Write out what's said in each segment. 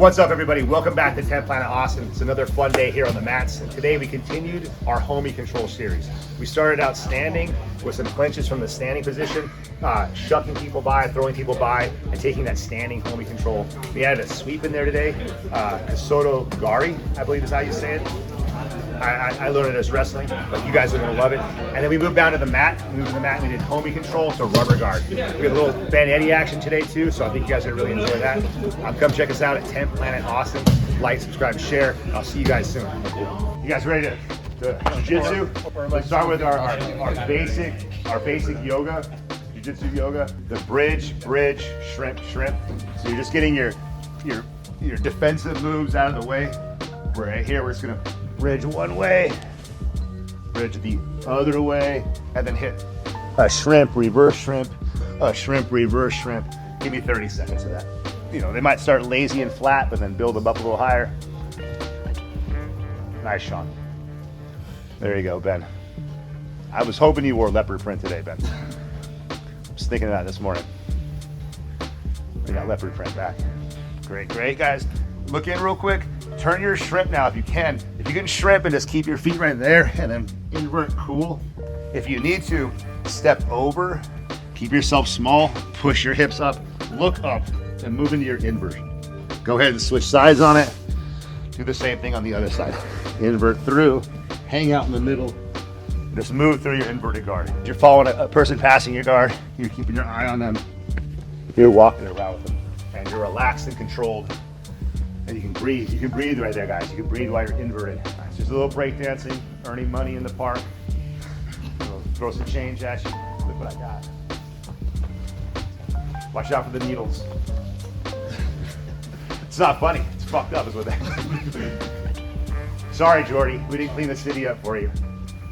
What's up, everybody? Welcome back to Planet Awesome. It's another fun day here on the mats, and today we continued our homie control series. We started out standing with some clinches from the standing position, shucking people by, throwing people by, and taking that standing homie control. We added a sweep in there today, Osoto Gari, I believe is how you say it. I learned it as wrestling, but you guys are gonna love it. And then we moved down to the mat. We moved to the mat and we did homie control to rubber guard. We had a little Ben Eddy action today too, so I think you guys are gonna really enjoy that. Come check us out at Planet Awesome. Like, subscribe, share. I'll see you guys soon. You guys ready to Jiu Jitsu? Let's start with our basic yoga, Jiu Jitsu yoga. The bridge, shrimp. So you're just getting your defensive moves out of the way. Right here, we're just gonna bridge one way, bridge the other way, and then hit a shrimp, reverse shrimp, a shrimp, reverse shrimp. Give me 30 seconds of that. You know, they might start lazy and flat, but then build them up a little higher. Nice, Sean. There you go, Ben. I was hoping you wore leopard print today, Ben. I was thinking of that this morning. We got leopard print back. Great, guys. Look in real quick. Turn your shrimp now if you can. If you can shrimp and just keep your feet right there and then invert cool. If you need to, step over, keep yourself small, push your hips up, look up, and move into your inversion. Go ahead and switch sides on it. Do the same thing on the other side. Invert through, hang out in the middle, just move through your inverted guard. If you're following a person passing your guard, you're keeping your eye on them, you're walking around with them, and you're relaxed and controlled. And you can breathe right there, guys. You can breathe while you're inverted. It's just a little break dancing, earning money in the park. Throw some change at you. Look what I got. Watch out for the needles. It's not funny. It's fucked up is what that Sorry, Jordy. We didn't clean the city up for you.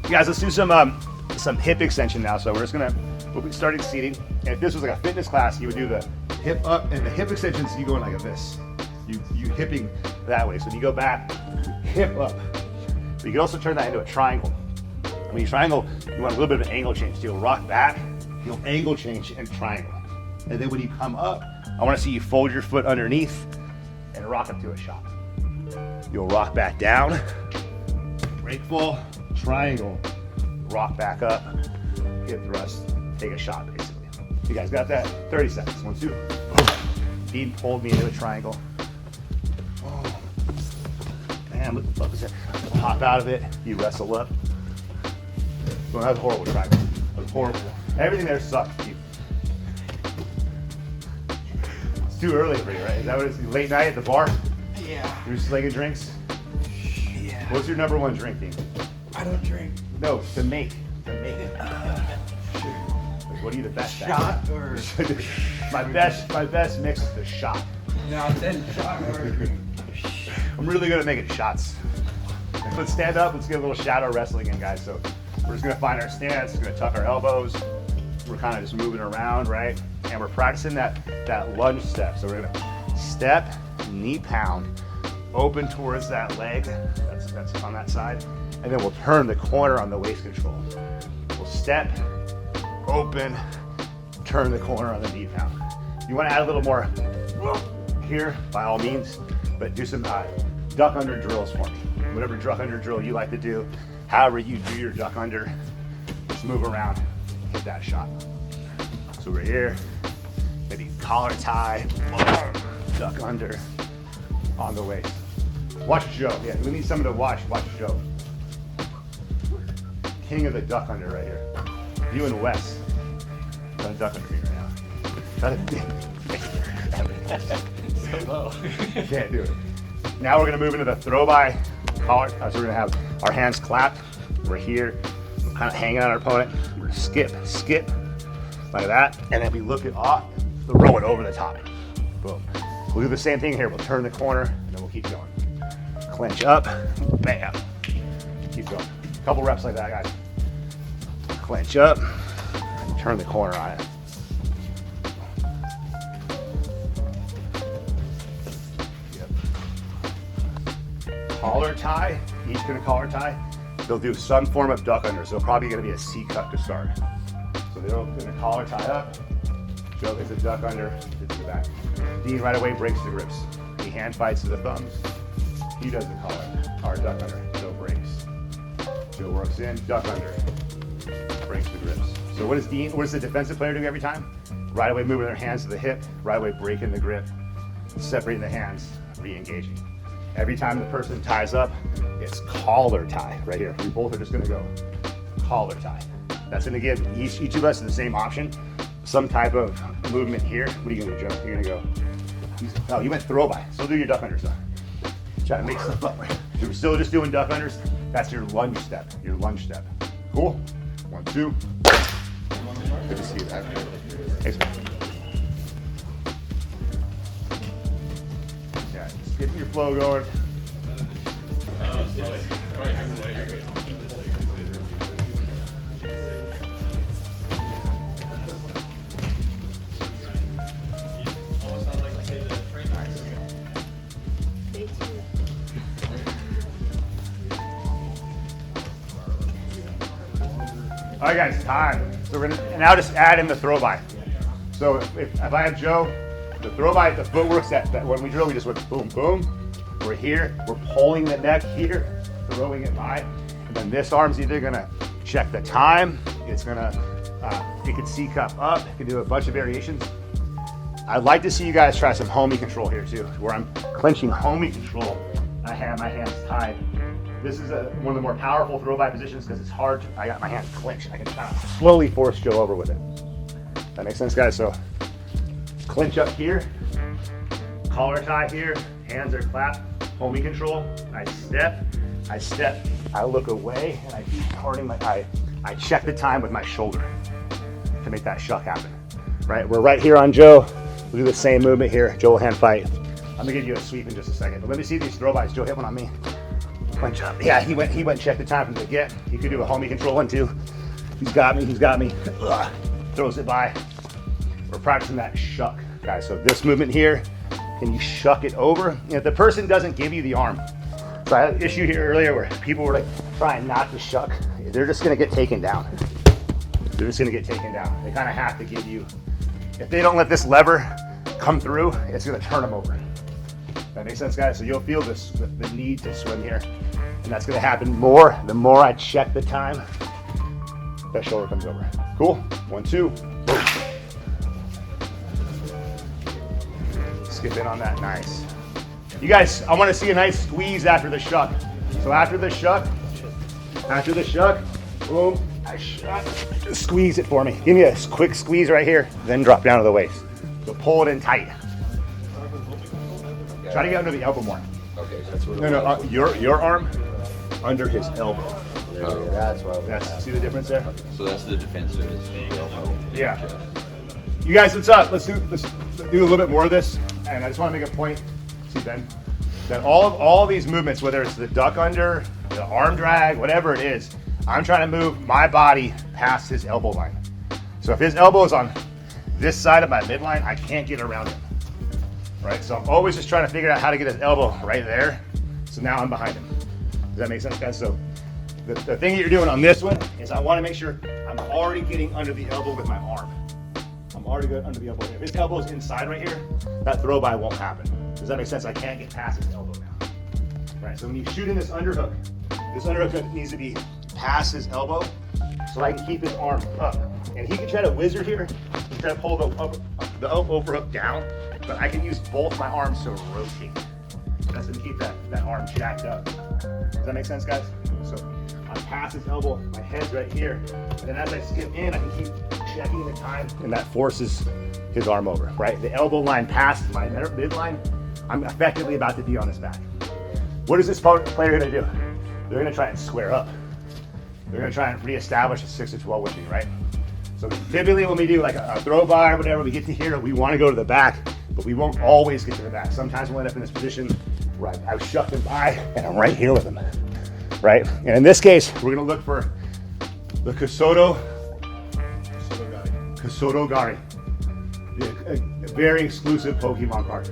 Guys, let's do some hip extension now. So we'll be starting seating. And if this was like a fitness class, you would do the hip up, and the hip extensions, you go in like this. You hipping that way. So when you go back, hip up. But you can also turn that into a triangle. When you triangle, you want a little bit of an angle change. So you'll rock back, you'll angle change and triangle. And then when you come up, I want to see you fold your foot underneath and rock up to a shot. You'll rock back down, break fall, triangle, rock back up, hip thrust, take a shot basically. You guys got that? 30 seconds. 1, 2. Feet hold me into a triangle. Man, what the fuck is that? Hop out of it, you wrestle up. Well, that was horrible triangle. That was horrible. Everything there sucked. It's too early for you, right? Is that what it's late night at the bar? Yeah. You're slinging drinks? Yeah. What's your number one drink, Dean? I don't drink. No, to make it. Like, what are you the best at? Shot or? my best mix is the shot. No, then shot or drink. I'm really good at making shots. Let's stand up. Let's get a little shadow wrestling in, guys. So we're just gonna find our stance. We're gonna tuck our elbows. We're kind of just moving around, right? And we're practicing that lunge step. So we're gonna step, knee pound, open towards that leg. That's on that side. And then we'll turn the corner on the waist control. We'll step, open, turn the corner on the knee pound. You want to add a little more here, by all means. But do some duck under drills for me. Whatever duck under drill you like to do, however you do your duck under, just move around, hit that shot. So we're here, maybe collar tie, duck under, on the waist. Watch Joe. Yeah, we need someone to watch Joe. King of the duck under right here. You and Wes. Trying to duck under me right now. So low. Can't do it. Now we're gonna move into the throw by collar. So we're gonna have our hands clapped. We're here, kind of hanging on our opponent. We're gonna skip, like that. And then we look it off, throw it over the top. Boom. We'll do the same thing here. We'll turn the corner, and then we'll keep going. Clinch up, bam. Keep going. A couple reps like that, guys. Clinch up, turn the corner on it. Collar tie, each gonna collar tie. They'll do some form of duck under, so probably gonna be a C cut to start. So they're gonna collar tie up, Joe gets a duck under, hits the back. Dean right away breaks the grips. He hand fights to the thumbs. He does the collar, or duck under. Joe breaks. Joe works in, duck under, breaks the grips. So what does the defensive player do every time? Right away moving their hands to the hip, right away breaking the grip, separating the hands, re-engaging. Every time the person ties up, it's collar tie right here. We both are just gonna go collar tie. That's gonna give each of us the same option, some type of movement here. What are you gonna do, Joe? You're gonna go, oh, you went throw by. Still do your duck unders though. Try to make stuff up. If we're still just doing duck unders, that's your lunge step, Cool? 1, 2. Good to see you back. Thanks, man. Yeah, just getting your flow going. All right, guys, time. So we're gonna now just add in the throw by. So if I have Joe, the throw by, the footwork's that when we drill, we just went boom, boom. We're here, we're pulling the neck here, throwing it by, and then this arm's either gonna check the time, it's gonna, it can C cup up, it can do a bunch of variations. I'd like to see you guys try some homie control here too, where I'm clenching homie control. I have my hands tied. This is one of the more powerful throw by positions because it's hard. I got my hands clenched. I can kind of slowly force Joe over with it. That makes sense, guys? So clinch up here, collar tie here, hands are clapped, homie control. I step, I look away, and I keep turning my eye. I check the time with my shoulder to make that shuck happen. Right? We're right here on Joe. We'll do the same movement here. Joe will hand fight. I'm gonna give you a sweep in just a second, but let me see these throw bys. Joe hit one on me. Clinch up. Yeah, he went check the time from the get. He could do a homie control one too. He's got me. Ugh. Throws it by. We're practicing that shuck, guys. So this movement here, can you shuck it over? And if the person doesn't give you the arm, so I had an issue here earlier where people were like trying not to shuck. They're just gonna get taken down. They kind of have to give you, if they don't let this lever come through, it's gonna turn them over. That makes sense, guys? So you'll feel this, the need to swim here. And that's gonna happen more, the more I check the time, that shoulder comes over. Cool, 1, 2, boom. Skip in on that, nice. You guys, I wanna see a nice squeeze after the shuck. So after the shuck, boom, I shuck, squeeze it for me. Give me a quick squeeze right here, then drop down to the waist. So pull it in tight. Try to get under the elbow more. Okay, so that's what. No, your arm under his elbow. Oh, that's what. See the difference there? So that's the defensive. Is the elbow. Yeah. You guys, what's up? Let's do a little bit more of this. And I just want to make a point. See, Ben, that all of these movements, whether it's the duck under, the arm drag, whatever it is, I'm trying to move my body past his elbow line. So if his elbow is on this side of my midline, I can't get around him. Right, so I'm always just trying to figure out how to get his elbow right there. So now I'm behind him. Does that make sense, guys? So the thing that you're doing on this one is I want to make sure I'm already getting under the elbow with my arm. I'm already good under the elbow. If his elbow is inside right here, that throw by won't happen. Does that make sense? I can't get past his elbow now. Right, so when you shoot in this underhook needs to be past his elbow so I can keep his arm up. And he can try to whizzer here, he can try to pull the overhook down, but I can use both my arms to rotate. That's gonna keep that arm jacked up. Does that make sense, guys? So I'm past his elbow, my head's right here, and then as I skip in, I can keep checking the time, and that forces his arm over, right? The elbow line past my midline, I'm effectively about to be on his back. What is this player gonna do? They're gonna try and square up. They're gonna try and reestablish a 6 to 12 with me, right? So typically when we do like a throw by or whatever, we get to here, we wanna go to the back, but we won't always get to the back. Sometimes we'll end up in this position where I've shucked him by and I'm right here with him, right? And in this case, we're gonna look for the Osoto Gari. A very exclusive Pokemon card.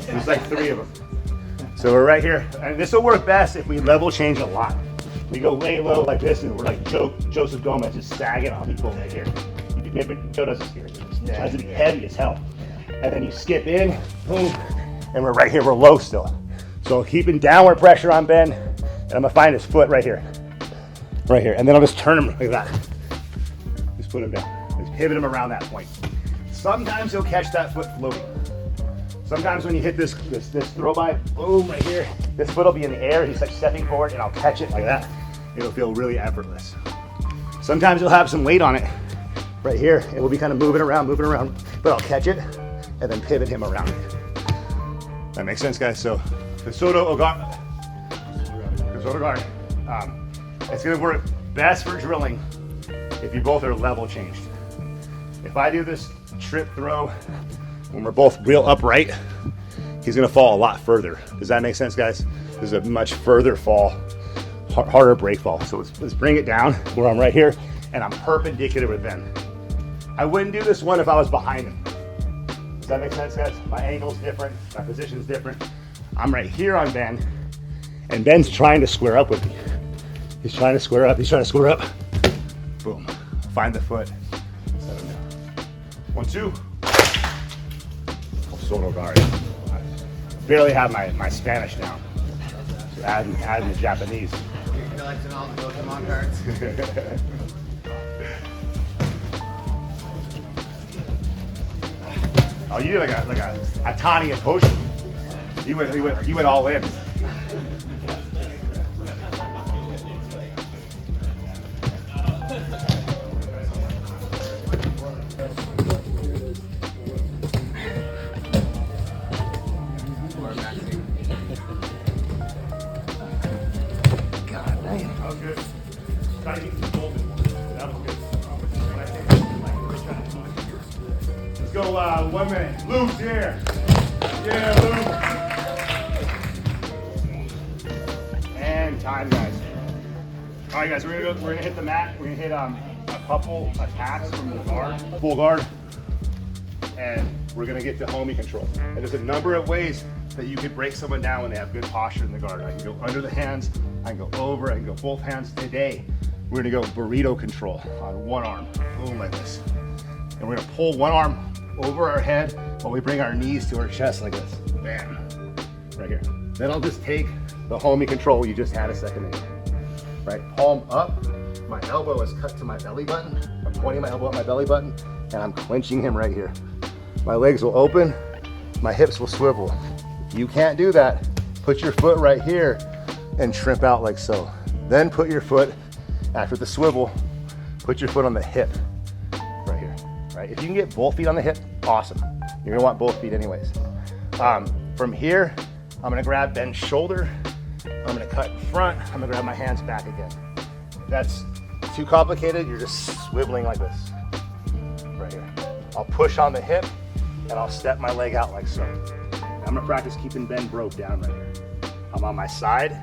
There's like 3 of them. So we're right here, and this will work best if we level change a lot. We go way low like this, and we're like Joseph Gomez, just sagging on people right here. Joe does this here. It tries to be heavy as hell. And then you skip in, boom, and we're right here, we're low still. So keeping downward pressure on Ben, and I'm gonna find his foot right here. Right here, and then I'll just turn him like that. Just put him down, just pivot him around that point. Sometimes he'll catch that foot floating. Sometimes when you hit this throw by, boom, right here, this foot will be in the air, he's like stepping forward, and I'll catch it like that. It'll feel really effortless. Sometimes you'll have some weight on it right here, and we'll be kind of moving around, but I'll catch it and then pivot him around it. That makes sense, guys? So, Osoto guard. It's gonna work best for drilling if you both are level changed. If I do this trip throw when we're both real upright, he's gonna fall a lot further. Does that make sense, guys? This is a much further fall, harder break fall. So let's bring it down where I'm right here and I'm perpendicular with Ben. I wouldn't do this one if I was behind him. Does that make sense, guys? My angle's different, my position's different. I'm right here on Ben, and Ben's trying to square up with me. He's trying to square up, Boom, find the foot, set him down. 1, 2. Osoto Gari. I barely have my Spanish down. So adding the Japanese. You're collecting all the Pokemon cards. Oh, you did like a Tani and potion. You went all in. God damn. That was good. Try to keep it golden. That was good. Let's go 1 minute. Loose here. Yeah, loose. And time, guys. All right, guys, we're gonna hit the mat. We're gonna hit a couple attacks from the guard, full guard, and we're gonna get to homie control. And there's a number of ways that you could break someone down when they have good posture in the guard. I can go under the hands, I can go over, I can go both hands. Today, we're gonna go burrito control on one arm, boom, like this. And we're gonna pull one arm over our head while we bring our knees to our chest like this. Bam, right here. Then I'll just take the homie control you just had a second ago. Right, palm up, my elbow is cut to my belly button. I'm pointing my elbow at my belly button, and I'm clenching him right here. My legs will open, my hips will swivel. You can't do that. Put your foot right here and shrimp out like so. Then put your foot, after the swivel, put your foot on the hip right here, right? If you can get both feet on the hip, awesome. You're gonna want both feet anyways. From here, I'm gonna grab Ben's shoulder, I'm gonna cut in front, I'm gonna grab my hands back again. If that's too complicated, you're just swiveling like this, right here. I'll push on the hip, and I'll step my leg out like so. I'm gonna practice keeping Ben broke down right here. I'm on my side,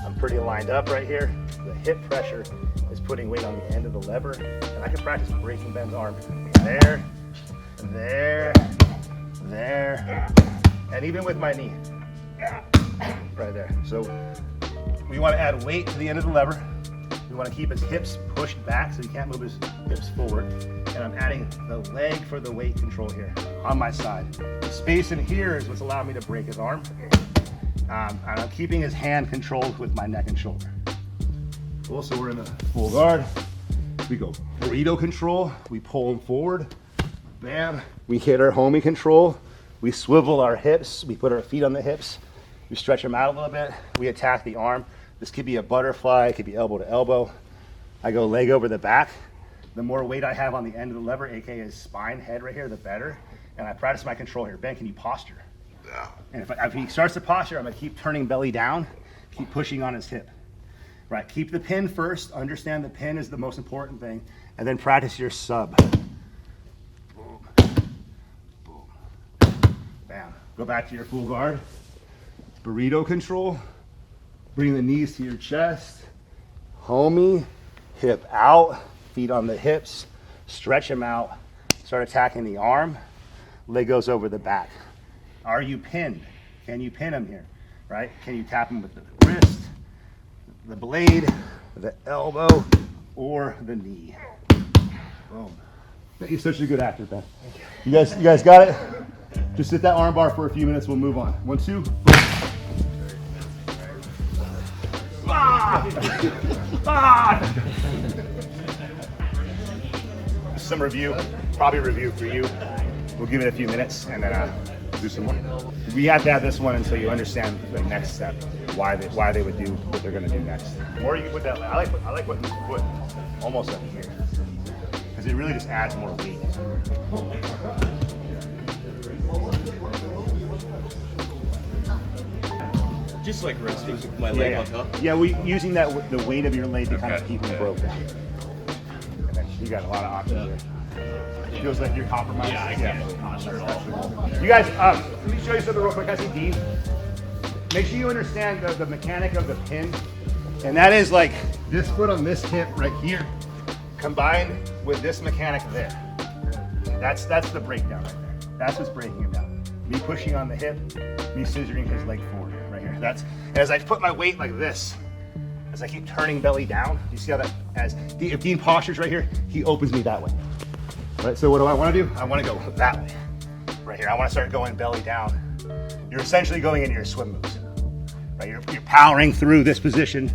I'm pretty lined up right here. The hip pressure is putting weight on the end of the lever, and I can practice breaking Ben's arm. There, there, there, and even with my knee, right there. So we wanna add weight to the end of the lever. We wanna keep his hips pushed back so he can't move his hips forward. And I'm adding the leg for the weight control here on my side. The space in here is what's allowing me to break his arm. And I'm keeping his hand controlled with my neck and shoulder. Also, we're in the full guard. We go burrito control. We pull him forward. Bam. We hit our homie control. We swivel our hips. We put our feet on the hips. We stretch them out a little bit. We attack the arm. This could be a butterfly. It could be elbow to elbow. I go leg over the back. The more weight I have on the end of the lever, aka his spine, head right here, the better. And I practice my control here. Ben, can you posture? Yeah. And if he starts to posture, I'm gonna keep turning belly down, keep pushing on his hip. Right, keep the pin first. Understand the pin is the most important thing. And then practice your sub. Boom, boom, bam. Go back to your full guard. Burrito control. Bring the knees to your chest. Homie, hip out. Feet on the hips, stretch them out, start attacking the arm, leg goes over the back. Are you pinned? Can you pin him here, right? Can you tap him with the wrist, the blade, the elbow, or the knee? Boom. You're such a good actor, Ben. You guys got it? Just sit that arm bar for a few minutes, we'll move on. 1, 2. Ah! Ah! Some review, probably review for you. We'll give it a few minutes and then do some more. We have to have this one until you understand the next step, why they would do what they're going to do next. Or you can put that. I like what you put almost up here because it really just adds more weight. Just like resting my leg on top. Yeah, we using the weight of your leg to kind of keep them broken. And then you got a lot of options there. Feels like you're compromised. Yeah, I can't posture at all. You guys, let me show you something real quick. I see Dean. Make sure you understand the mechanic of the pin, and that is like this foot on this hip right here, combined with this mechanic there. That's the breakdown right there. That's what's breaking him down. Me pushing on the hip, me scissoring his leg forward right here. That's as I put my weight like this, as I keep turning belly down. You see how that, if Dean postures right here, he opens me that way. Right, so what do I want to do? I want to go that way, right here. I want to start going belly down. You're essentially going into your swim moves, right? You're powering through this position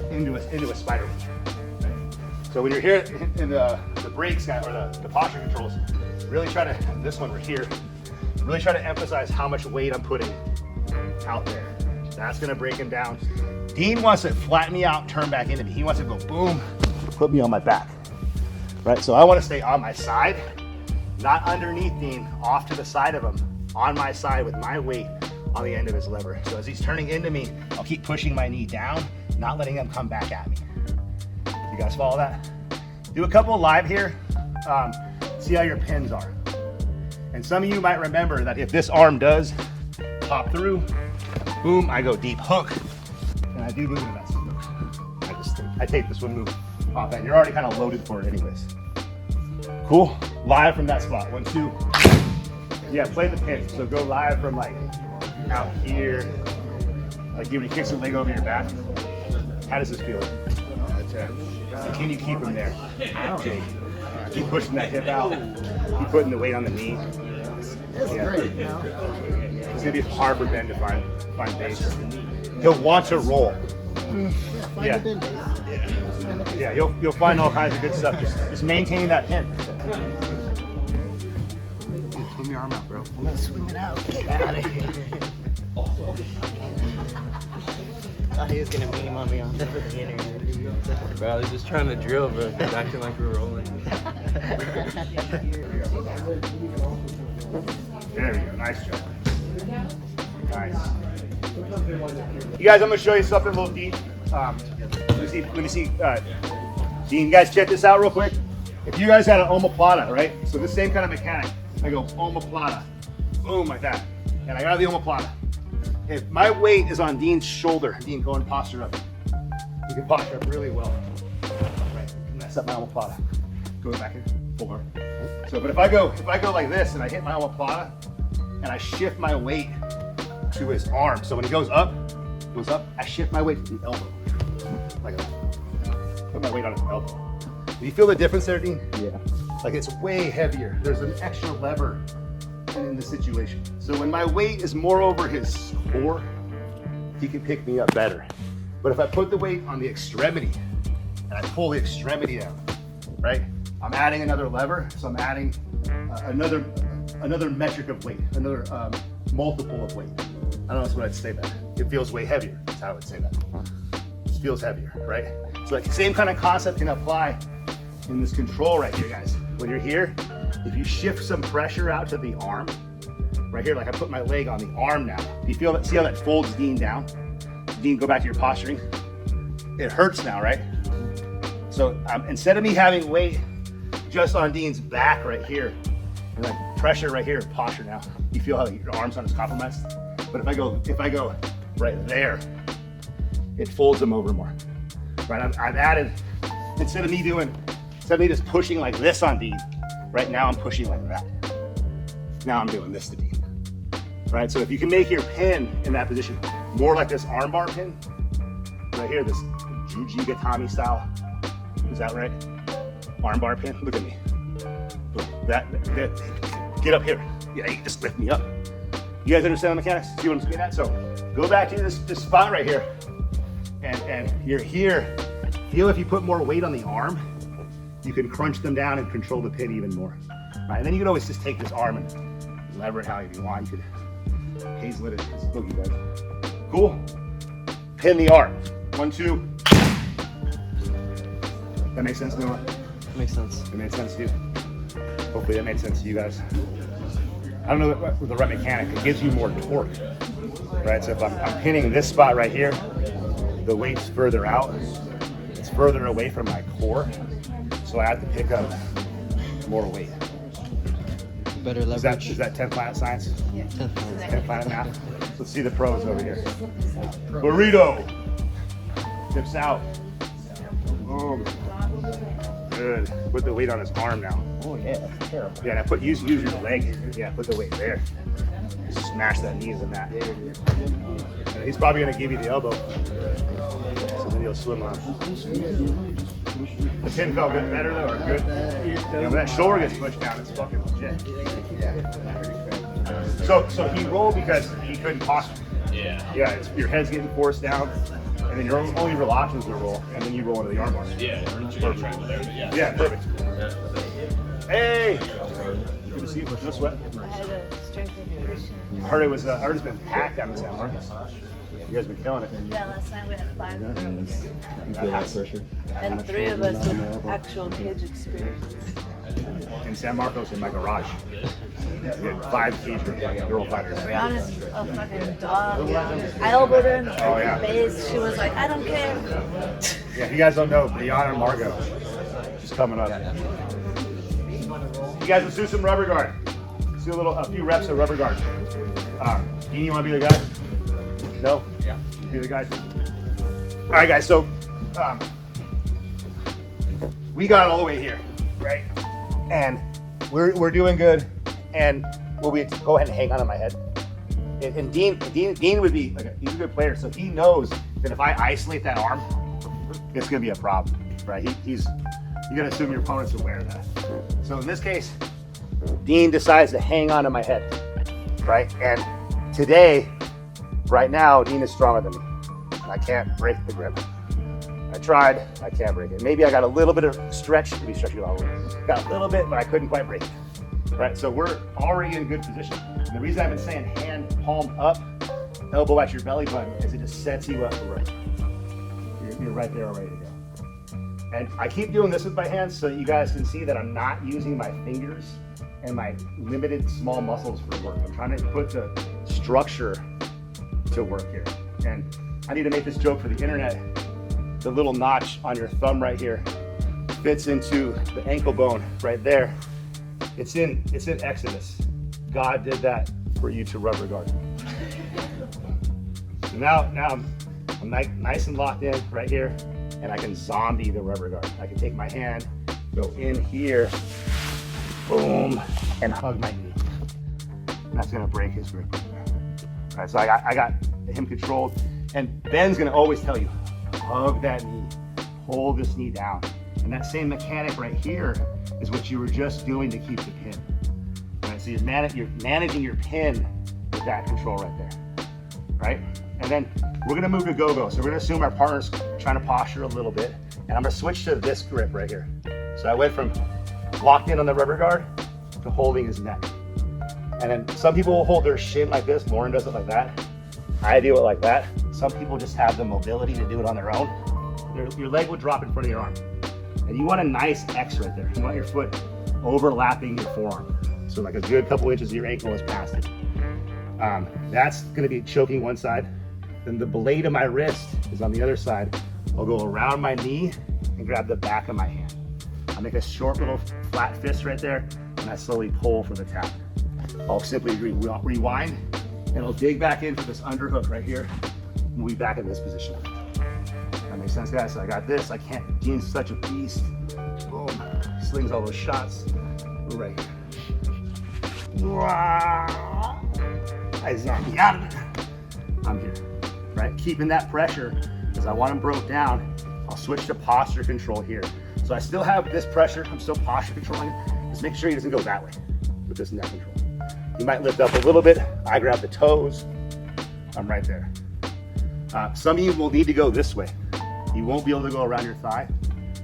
into a spider. Right? So when you're here in the brakes or the posture controls, really try to, this one right here, really try to emphasize how much weight I'm putting out there. That's going to break him down. Dean wants to flatten me out, turn back into me. He wants to go boom, put me on my back. Right, so I want to stay on my side, not underneath Dean, off to the side of him, on my side with my weight on the end of his lever. So as he's turning into me, I'll keep pushing my knee down, not letting him come back at me. You guys follow that? Do a couple live here, see how your pins are. And some of you might remember that if this arm does pop through, boom, I go deep hook, and I do move into that swim move. I take the swim move off that. You're already kind of loaded for it anyways. Cool. Live from that spot. 1, 2. Yeah, play the pin. So go live from like out here. Like when you kick the leg over your back. How does this feel? Can you keep him there? Jake. Keep pushing that hip out. Keep putting the weight on the knee. It's great, you know? It's gonna be hard for Ben to find base. He'll want to roll. Yeah, find the bin base. Yeah, you'll find all kinds of good stuff. Just maintaining that pin. Swing your arm out, bro. I'm gonna swing it out. Get out of here. Thought he was gonna beam on me on the interview. Bro, I was just trying to drill, bro. It's acting like we're rolling. There we go. Nice job. Nice. You guys, I'm gonna show you something a little deep. Let me see. Dean, you guys check this out real quick. If you guys had an omoplata, right? So the same kind of mechanic. I go omoplata, boom, like that. And I got the omoplata. If my weight is on Dean's shoulder, Dean, go and posture up. You can posture up really well. Right, mess up my omoplata. Go back in, forward. So, but if I go like this and I hit my omoplata and I shift my weight to his arm. So when he goes up, I shift my weight to the elbow. Like that. Put my weight on his elbow. Do you feel the difference there, Dean? Yeah. Like it's way heavier. There's an extra lever in the situation. So when my weight is more over his core, he can pick me up better. But if I put the weight on the extremity and I pull the extremity down, right? I'm adding another lever, so I'm adding another metric of weight, another multiple of weight. I don't know what I'd say that. It feels way heavier. That's how I would say that. It feels heavier, right? So like the same kind of concept can apply in this control right here, guys. When you're here, if you shift some pressure out to the arm, right here, like I put my leg on the arm now. Do you feel that? See how that folds Dean down? Dean, go back to your posturing. It hurts now, right? So instead of me having weight just on Dean's back right here, and like pressure right here, posture now. You feel how your arm's not as compromised? But if I go right there, it folds him over more. Right? I've added, instead of me just pushing like this on Dean, right now I'm pushing like that. Now I'm doing this to Dean. Right? So if you can make your pin in that position more like this armbar pin, right here, this Jujigatami style. Is that right? Armbar pin. Look at me. That. Get up here. Yeah, you just lift me up. You guys understand the mechanics? See what I'm getting at? So go back to this spot right here. And you're here. Feel if you put more weight on the arm, you can crunch them down and control the pin even more. Right? And then you can always just take this arm and lever it how you want. You could hazel it as boogie, guys. Cool? Pin the arm. 1, 2. That makes sense, Noah? Makes sense. It made sense to you? Hopefully that made sense to you guys. I don't know with the right mechanic, it gives you more torque, right? So if I'm pinning this spot right here, the weight's further out, it's further away from my core, so I have to pick up more weight. Better Is leverage. that 10 planet science? Yeah. 10 planet math? Let's see the pros over here. Burrito. Tips out. Boom. Good. Put the weight on his arm now. Oh yeah, that's terrible. Yeah, now use your leg. Yeah, put the weight there. Smash that knee in the mat. And he's probably gonna give you the elbow. So then you'll swim on. The pin felt good, better though, or good? Yeah, when that shoulder gets pushed down, it's fucking legit. So he rolled because he couldn't posture. Yeah, your head's getting forced down, and then your only real option is to roll, and then you roll into the armbar. Yeah, perfect. Hey! Good to see you. No sweat. I had a strength and conditioning. I heard it's been packed down in San Marcos. You guys been killing it. Yeah, last night we had 5 rooms. You feel that pressure? And 3 of us with actual cage experience. In San Marcos, in my garage. We had 5 cage rooms, like girl fighters. To be honest, a fucking dog. I elbowed her in the Oh, yeah. face. She was like, I don't care. Yeah, if you guys don't know, Brianna and Margot, she's coming up. You guys, let's do some rubber guard. Let's do a few reps of rubber guard. Dean, you want to be the guy? No? Yeah. Be the guy. All right, guys. So we got all the way here, right? And we're doing good. And will we go ahead and hang on to my head? And Dean would be he's a good player, so he knows that if I isolate that arm, it's gonna be a problem, right? You gotta assume your opponent's aware of that. So in this case, Dean decides to hang on to my head, right? And today, right now, Dean is stronger than me, and I can't break the grip. I tried, I can't break it. Maybe I got a little bit of stretch, maybe stretch it all over. Got a little bit, but I couldn't quite break it. Right, so we're already in good position. And the reason I've been saying hand palm up, elbow at your belly button, is it just sets you up for right. You're right there already to go. And I keep doing this with my hands so that you guys can see that I'm not using my fingers and my limited small muscles for work. I'm trying to put the structure to work here. And I need to make this joke for the internet. The little notch on your thumb right here fits into the ankle bone right there. It's in Exodus. God did that for you to rubber guard. So now I'm nice and locked in right here, and I can zombie the rubber guard. I can take my hand, go in here, boom, and hug my knee. And that's gonna break his grip. All right, so I got him controlled, and Ben's gonna always tell you, hug that knee, hold this knee down. And that same mechanic right here is what you were just doing to keep the pin. Right? So you're managing your pin with that control right there. Right? And then we're gonna move to go-go. So we're gonna assume our partner's trying to posture a little bit. And I'm gonna switch to this grip right here. So I went from locked in on the rubber guard to holding his neck. And then some people will hold their shin like this. Lauren does it like that. I do it like that. Some people just have the mobility to do it on their own. Your leg will drop in front of your arm. And you want a nice X right there. You want your foot overlapping your forearm. So like a good couple inches of your ankle is past it. That's gonna be choking one side. Then the blade of my wrist is on the other side. I'll go around my knee and grab the back of my hand. I'll make a short little flat fist right there, and I slowly pull for the tap. I'll simply rewind, and I'll dig back in for this underhook right here, and we'll be back in this position. That makes sense, guys? So I got this. I can't. Dean's such a beast. Boom. Slings all those shots. We're right here. I zombie out of it. I'm here. Right? Keeping that pressure because I want him broke down. I'll switch to posture control here. So I still have this pressure. I'm still posture controlling. Just make sure he doesn't go that way with this neck control. You might lift up a little bit. I grab the toes. I'm right there. Some of you will need to go this way. You won't be able to go around your thigh.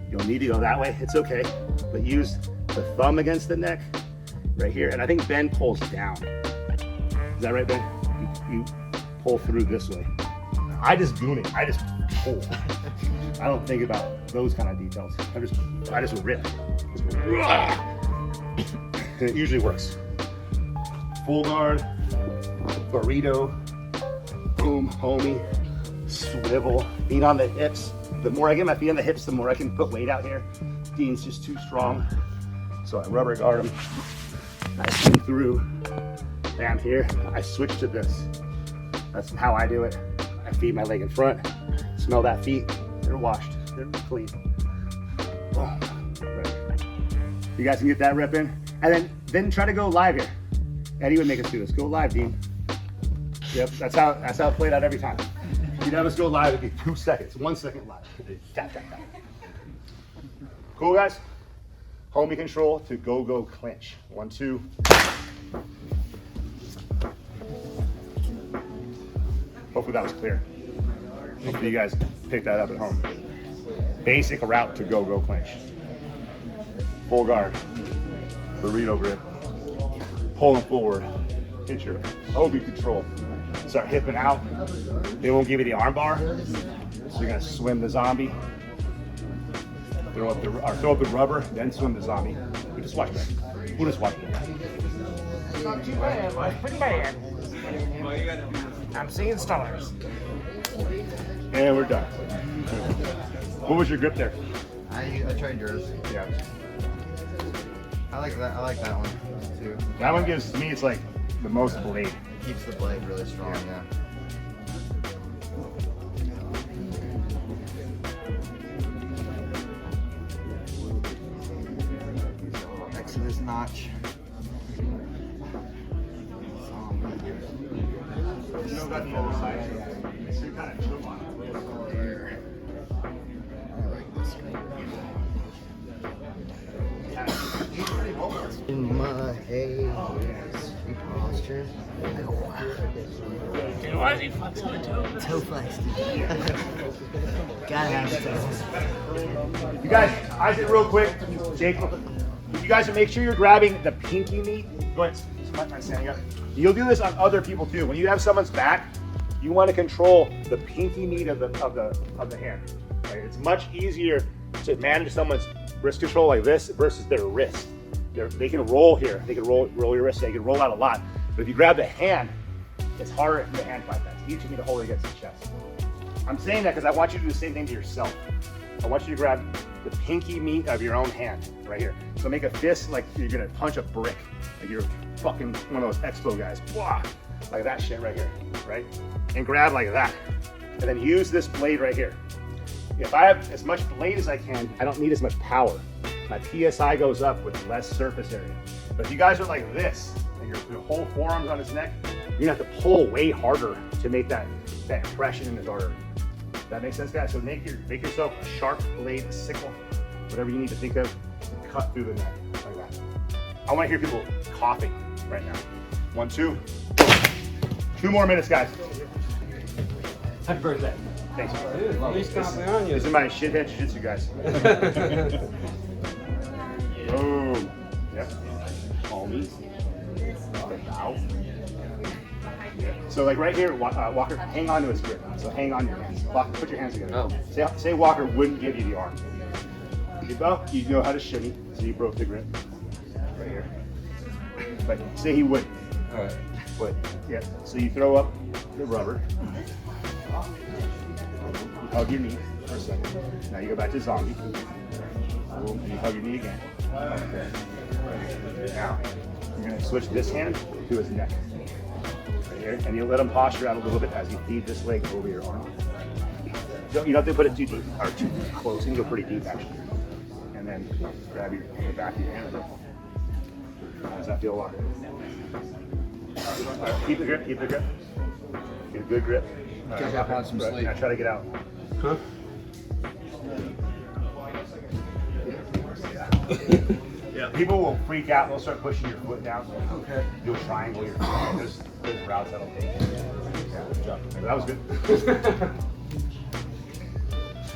You'll need to go that way. It's okay. But use the thumb against the neck right here. And I think Ben pulls down. Is that right, Ben? You pull through this way. I just goon it. I just pull. I don't think about those kind of details. I just rip. And it usually works. Full guard, burrito, boom, homie, swivel, feet on the hips. The more I get my feet on the hips, the more I can put weight out here. Dean's just too strong. So I rubber guard him. I swing through. Bam, here. I switch to this. That's how I do it. I feed my leg in front. Smell that feet. They're washed. They're clean. Boom. Right. You guys can get that rep in. And then try to go live here. Eddie would make us do this. Go live, Dean. Yep, that's how it played out every time. You'd have us go live, it'd be 2 seconds, 1 second live. Tap, tap, tap. Cool, guys? Homie control to Gogo Clinch. 1, 2. Hopefully that was clear. Hopefully you guys picked that up at home. Basic route to Gogo Clinch. Full guard, burrito grip, pulling forward, hit your homie control. Start hipping out. They won't give you the arm bar, so you're gonna swim the zombie. Throw up the rubber, then swim the zombie. We just watch that. We'll just watch it. Not too bad, but pretty bad. I'm seeing stars. And we're done. What was your grip there? I tried yours. Yeah. I like that. I like that one too. That one gives me, it's like the most blade. Keeps the blade really strong. Yeah. Next to this notch. You know about the other side? So you kind of choke on it. There. I like this one. In my haze, posture. Why is he flexing the toe? Toe flex. Gotta have toe. You guys, I said real quick, Jake, you guys make sure you're grabbing the pinky meat. Go ahead, I'm standing up. You'll do this on other people too. When you have someone's back, you want to control the pinky meat of the hand. Right? It's much easier to manage someone's wrist control like this versus their wrist. They can roll here. They can roll your wrist. They can roll out a lot. But if you grab the hand, it's harder for the hand like that. You just need to hold it against the chest. I'm saying that because I want you to do the same thing to yourself. I want you to grab the pinky meat of your own hand right here. So make a fist like you're gonna punch a brick, like you're fucking one of those expo guys. Blah, like that shit right here, right? And grab like that. And then use this blade right here. If I have as much blade as I can, I don't need as much power. My PSI goes up with less surface area. But if you guys are like this, and your whole forearm's on his neck, you're gonna have to pull way harder to make that impression in his artery. That makes sense, guys? So make yourself a sharp blade, a sickle, whatever you need to think of, cut through the neck like that. I want to hear people coughing right now. 1, 2. 2 more minutes, guys. Happy birthday. Thanks. He's coughing on you. This is my shithead jiu-jitsu, guys. Boom. Yep. Homies. Bow. So like right here, Walker, hang on to his grip. So hang on your hands. Walker, put your hands together. Oh. Say Walker wouldn't give you the arm. You know how to shimmy, so you broke the grip. Right here. But say he wouldn't. All right. Would. Yeah. So you throw up the rubber. You hug your knee for a second. Now you go back to zombie. Boom, and you hug your knee again. Okay. Now, you're going to switch this hand to his neck. Right here. And you let him posture out a little bit as you feed this leg over your arm. You don't have to put it too deep, or too close. You can go pretty deep, actually. And then grab the back of your hand. How does that feel, Walker? All right, keep the grip, keep the grip. Get a good grip. Catch up on some sleep. Now try to get out. Huh? Yeah. People will freak out. They'll start pushing your foot down. Okay. Do a triangle. Your foot. There's routes that'll take. Yeah, good job. That was good.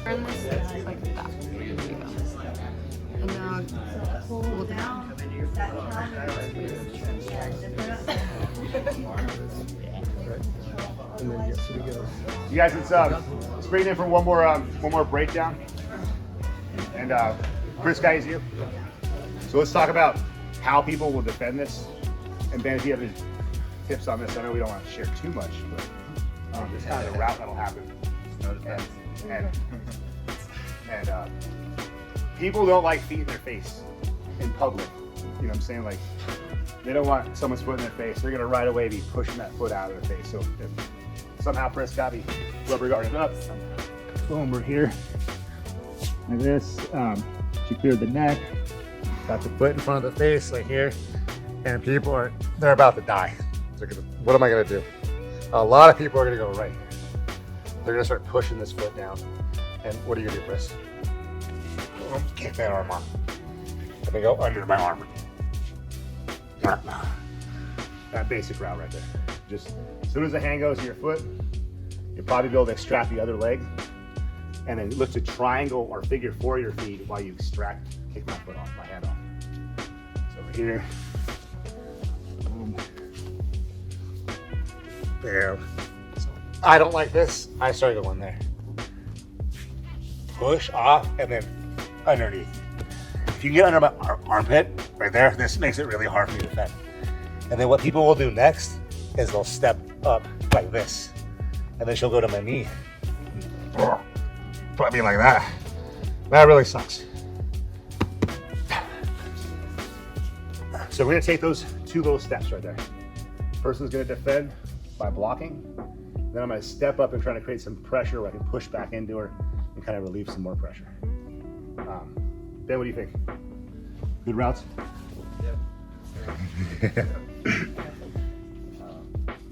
Turn this like that. There you go. And now pull down. And then yes, we go. You guys, let's bring it in for one more breakdown. And Chris, guys, you. So let's talk about how people will defend this. And Ben, if you have any tips on this, I know we don't want to share too much, but this is kind of the route that'll happen. And people don't like feet in their face in public. You know what I'm saying? Like, they don't want someone's foot in their face. They're gonna right away be pushing that foot out of their face. So if somehow Chris got me rubber guarded up, boom, we're here. Like this. She cleared the neck, got the foot in front of the face, like here, and they're about to die. What am I gonna do? A lot of people are gonna go right. They're gonna start pushing this foot down. And what are you gonna do, Chris? Kick that arm off. And they go under my arm. That basic route right there. Just as soon as the hand goes to your foot, you'll probably be able to extract the other leg. And then look to triangle or figure 4 your feet while you kick my foot off, my hand off. So over here. Boom. Bam. So I don't like this. I started going there. Push off and then underneath. If you get under my armpit right there, this makes it really hard for you to defend. And then what people will do next is they'll step up like this. And then she'll go to my knee. Put me like that. That really sucks. So we're gonna take those 2 little steps right there. Person's gonna defend by blocking. Then I'm gonna step up and try to create some pressure where I can push back into her and kind of relieve some more pressure. Ben, what do you think? Good routes? Yep.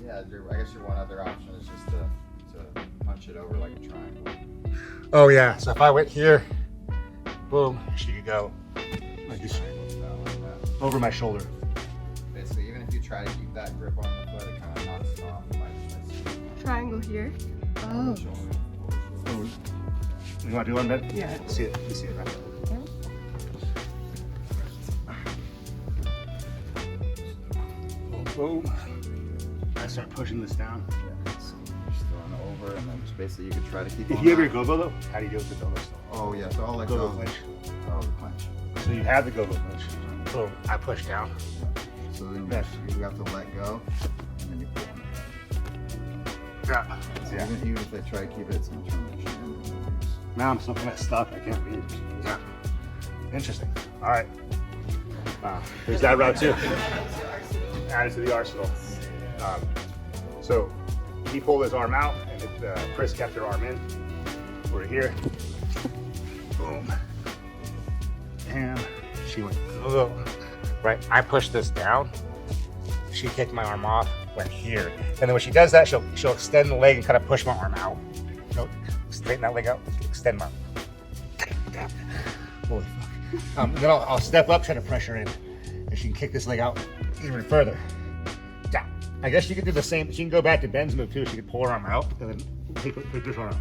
Yeah, I guess your one other option is just to punch it over like a triangle. Oh yeah, so if I went here, boom, she could go like this, over my shoulder. Basically, even if you try to keep that grip on the foot, it kind of knocks it off. Triangle here. Oh. You want to do one, Ben? Yeah. See it, you see it right there. Boom. I start pushing this down. Yeah, so just throwing over, and then just basically you can try to keep. If you have your Gogo though, how do you do with the Gogo stuff? Oh yeah, so I'll let Gogo go. Clinch. Oh, the clinch. So you have the Gogo Clinch. Boom. I push down. So then Yeah. you have to let go, and then you pull on it. Yeah. So Yeah. even if they try to keep it, it's going to turn the chin. Now I'm something that's stuck. I can't read. Yeah. Interesting. All right. There's that route too. Add it to the arsenal. So he pulled his arm out, and Chris kept her arm in. We're here. Boom. And she went, oh. Right. I pushed this down. She kicked my arm off, went here. And then when she does that, she'll extend the leg and kind of push my arm out. No, straighten that leg out, extend my arm. Holy fuck. Then I'll step up, try to pressure in. And she can kick this leg out even further. Down. I guess she could do the same. She can go back to Ben's move too. She could pull her arm out and then take this one out.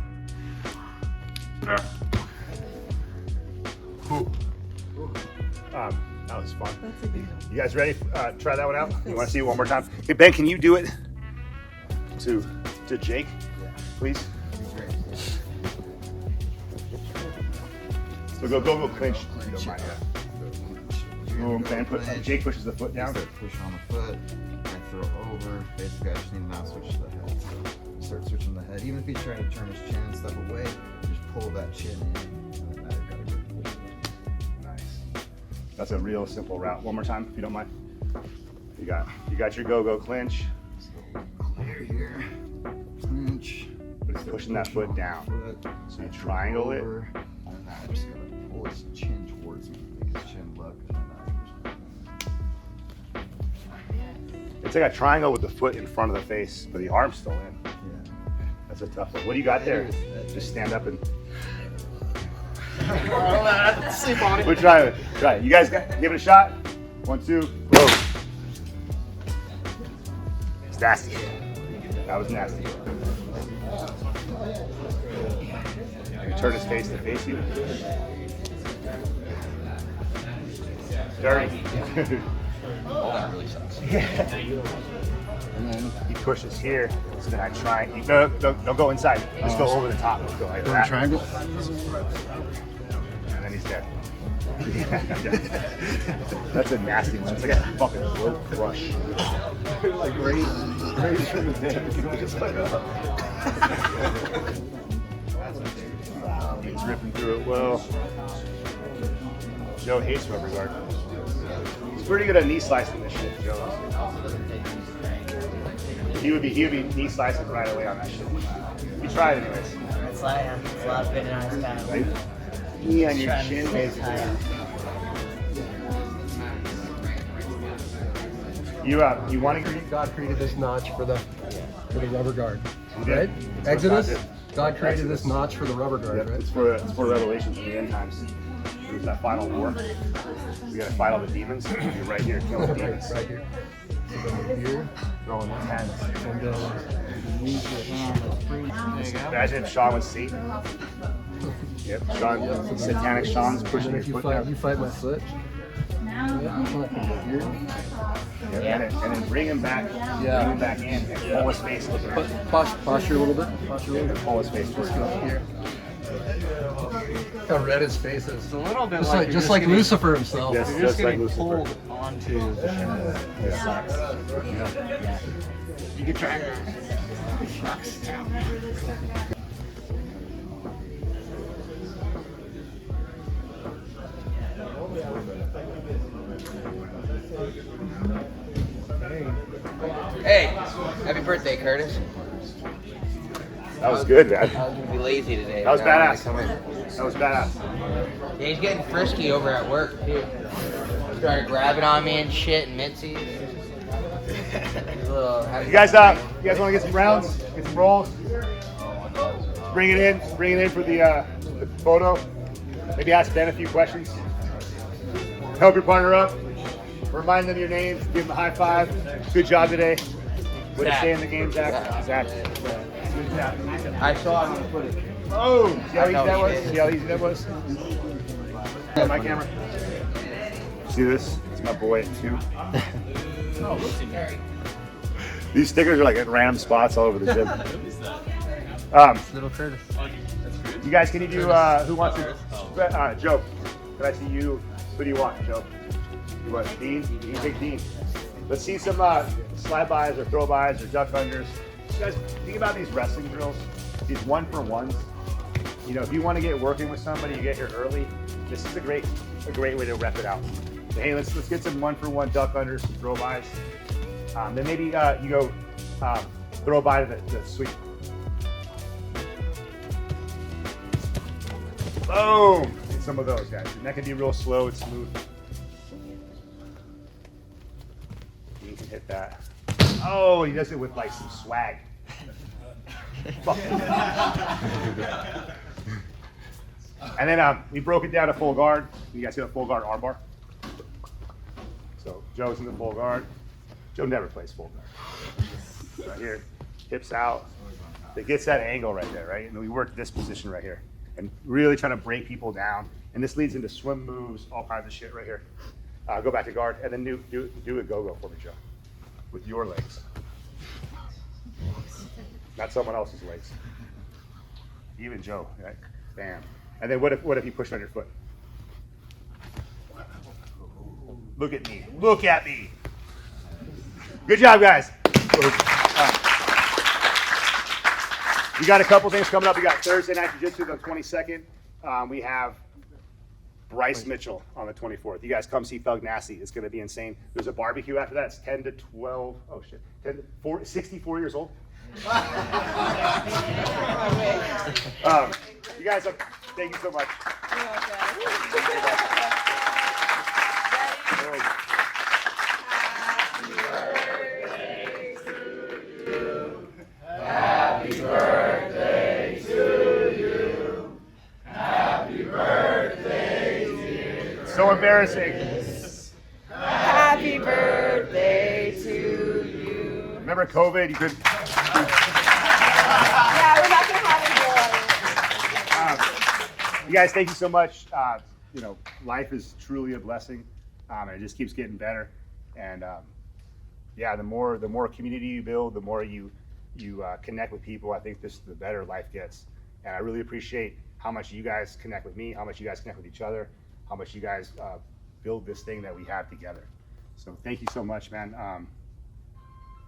That was fun. That's a good one. You guys ready? Try that one out. You want to see it one more time? Hey Ben, can you do it to Jake, please? So Gogo Clinch. If you don't mind. Boom, Ben, Jake pushes the foot down. Push on the foot, I throw over. Basically, I just need to now switch to the head. So start switching the head. Even if he's trying to turn his chin and stuff away, just pull that chin in. And then I've got a good pull. Nice. That's a real simple route. One more time, if you don't mind. You got your Gogo Clinch. So clear here, clinch. But it's pushing that foot down. So you triangle it. Over, and now I'm just gonna pull his chin towards me, make his chin look. It's like a triangle with the foot in front of the face, but the arm's still in. Yeah. That's a tough one. What do you got there? Just stand up and. Sleep on it. We're trying it. Try it. You guys give it a shot. 1, 2, go. It's nasty. That was nasty. You turn his face to face you. Dirty. Oh, that really sucks. And then he pushes here. So then I try. No, don't go inside. Just go over the top. Go like that. Triangle. And then he's dead. That's a nasty one. It's like a fucking rope crush. Like right from the damn. Just like He's ripping through it well. Joe hates rubber guard. He's pretty good at knee slicing this shit, Joe. He would be knee slicing right away on that shit. He tried anyways. It's like a lot of fitting on his back. Right? Knee on your chin, basically. You want to God created this notch for the rubber guard, He did. right? That's what Exodus. God did. God created Exodus. this notch for the rubber guard, Yep, right? it's for Revelations in the end times. There's that final war. We gotta fight all the demons. You're right here, killing the demons. Right here. So then here, Going intense. and then use your hand. Imagine if Sean was Satan. Yep, Sean, satanic Sean's pushing And your if you foot fight, down. you fight my foot. Here. Yep, and then bring him back. Yeah. Bring him back in and pull his face looking at you. Posture a little bit. Posture a little And bit. pull his face towards you. Here. Look how red his face is. It's a little bit Just like like, you're just like getting- Lucifer himself. Yes, You're just just like getting Lucifer. pulled onto the shit. It sucks. You can try. It sucks. Hey, happy birthday, Curtis. That was good, man. I was gonna be lazy today. That was but I wanted badass. to come in. That was badass. Yeah, he's getting frisky over at work too. Started grabbing on me and shit and Mitzi. You guys want to get some rounds? Get some rolls? Bring it in for the photo. Maybe ask Ben a few questions. Help your partner up. Remind them your names. Give them a high five. Good job today. What did you say in the game, Zach? Zach. I saw him put it. Oh, see how easy No, that he was? didn't. See how easy that was? My camera. See this? It's my boy too. These stickers are like at random spots all over the gym. Little Curtis. You guys, can you do, who wants to, Joe, can I see you? Who do you want, Joe? You want Dean? You take Dean. Let's see some slide bys or throw bys or duck unders. You guys, think about these wrestling drills, these 1-for-1s. You know, if you want to get working with somebody, you get here early. This is a great way to rep it out. So, hey, let's get some 1-for-1 duck unders, some throw bys. Then maybe you go throw by to the sweep. Boom! Get some of those, guys. And that can be real slow and smooth. You can hit that. Oh, he does it with like some swag. Fuck. And then we broke it down to full guard. You guys see the full guard armbar? So Joe's in the full guard. Joe never plays full guard. Right here, hips out. It gets that angle right there, right? And we work this position right here. And really trying to break people down. And this leads into swim moves, all kinds of shit right here. Go back to guard, and then do a go-go for me, Joe. With your legs. Not someone else's legs. Even Joe, right? Bam. And then what if you push on your foot? Look at me. Look at me. Good job, guys. We got a couple things coming up. We got Thursday Night Jiu Jitsu on the 22nd. We have Bryce Mitchell on the 24th. You guys come see Thug Nasty. It's going to be insane. There's a barbecue after that. It's 10 to 12. Oh, shit. 64 years old. You guys, thank you so much. Happy birthday to you. Happy birthday. So embarrassing. Happy birthday to you. Remember COVID? You could. Yeah, we're not gonna have it. You guys, thank you so much. You know, life is truly a blessing, and it just keeps getting better. And yeah, the more community you build, the more you connect with people. I think the better life gets. And I really appreciate how much you guys connect with me, how much you guys connect with each other, how much you guys build this thing that we have together. So thank you so much, man.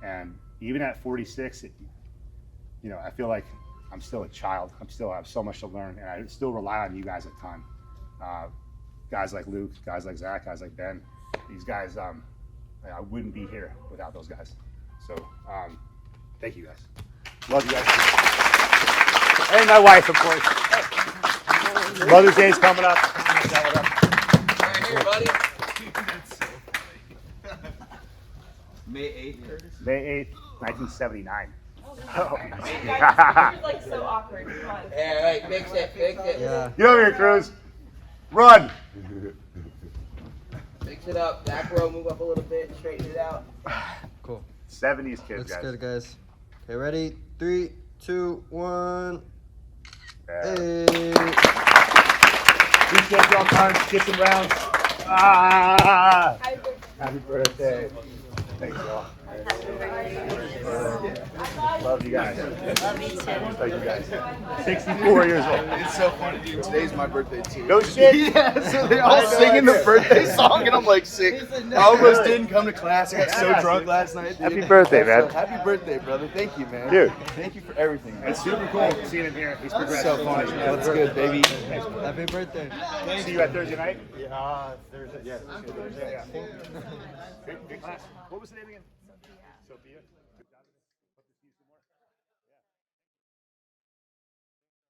And even at 46, you know, I feel like I'm still a child. I have so much to learn, and I still rely on you guys at times. Guys like Luke, guys like Zach, guys like Ben. These guys, I wouldn't be here without those guys. So thank you guys. Love you guys. And my wife, of course. Mother's Day's coming up. Right here, buddy. May 8th, Curtis? May 8th, 1979. Oh. It's like so awkward. Come on. Yeah, right. Fix it. Yeah. Get over here, Cruz. Run. Fix it up. Back row, move up a little bit, straighten it out. Cool. 70s kids, Looks guys. good, guys. Okay, ready? 3, 2, 1. Hey. Appreciate y'all time. Get some rounds. Ah. Happy birthday. Thanks, y'all. Love you guys. Love you too. Thank you guys. 64 years old. It's so funny, dude. Today's my birthday too. No shit. Yeah, so they're all singing the birthday song, and I'm like sick. I almost didn't come to class. I got so drunk last night. Dude. Happy birthday, man. So happy birthday, brother. Thank you, man. Dude. Thank you for everything. Man. It's super cool seeing him here. He's progressed So so fun. much. That's good, baby. Happy birthday. See you at Thursday night? Yeah, Thursday. Yeah. Yeah. Good class. What was the name again? Sophia.